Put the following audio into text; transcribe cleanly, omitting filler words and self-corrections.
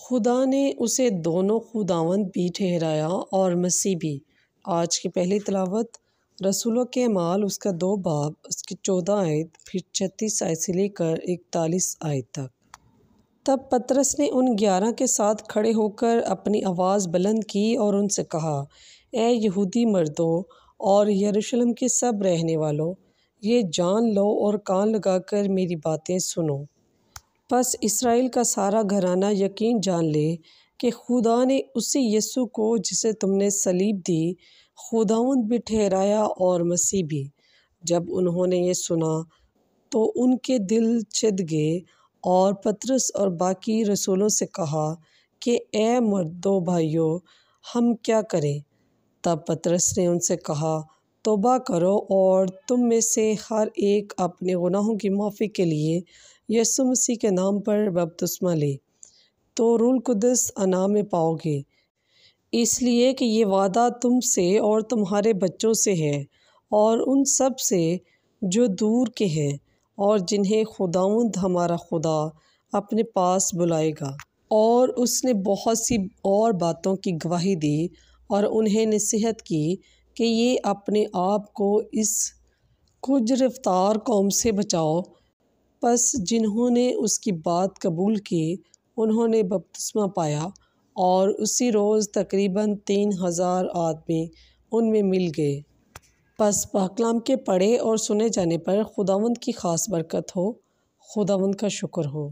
خدا نے اسے دونوں خداوند بھی ٹھہرایا اور مسیح بھی۔ آج کی پہلی تلاوت رسولوں کے اعمال اس کا 2 باب اس کی 14 آیت پھر 36 آیت سے لے کر 41 آیت تک۔ تب پطرس نے ان 11 کے ساتھ کھڑے ہو کر اپنی آواز بلند کی اور ان سے کہا، اے یہودی مردوں اور یروشلم کے سب رہنے والوں، یہ جان لو اور کان لگا کر میری باتیں سنو۔ پس اسرائیل کا سارا گھرانہ یقین جان لے کہ خدا نے اسی یسوع کو جسے تم نے صلیب دی خداوند بھی ٹھہرایا اور مسیح بھی۔ جب انہوں نے یہ سنا تو ان کے دل چدھ گئے اور پطرس اور باقی رسولوں سے کہا کہ اے مردو بھائیو، ہم کیا کریں؟ تب پطرس نے ان سے کہا، توبہ کرو اور تم میں سے ہر ایک اپنے گناہوں کی معافی کے لیے یسوع مسیح کے نام پر بپتسمہ لے، تو روح القدس انعام میں پاؤ گے، اس لیے کہ یہ وعدہ تم سے اور تمہارے بچوں سے ہے اور ان سب سے جو دور کے ہیں اور جنہیں خداوند ہمارا خدا اپنے پاس بلائے گا۔ اور اس نے بہت سی اور باتوں کی گواہی دی اور انہیں نصیحت کی کہ یہ اپنے آپ کو اس کج رفتار قوم سے بچاؤ۔ پس جنہوں نے اس کی بات قبول کی انہوں نے بپتسمہ پایا اور اسی روز تقریباً 3000 آدمی ان میں مل گئے۔ پس پاک کلام کے پڑھے اور سنے جانے پر خداوند کی خاص برکت ہو۔ خداوند کا شکر ہو۔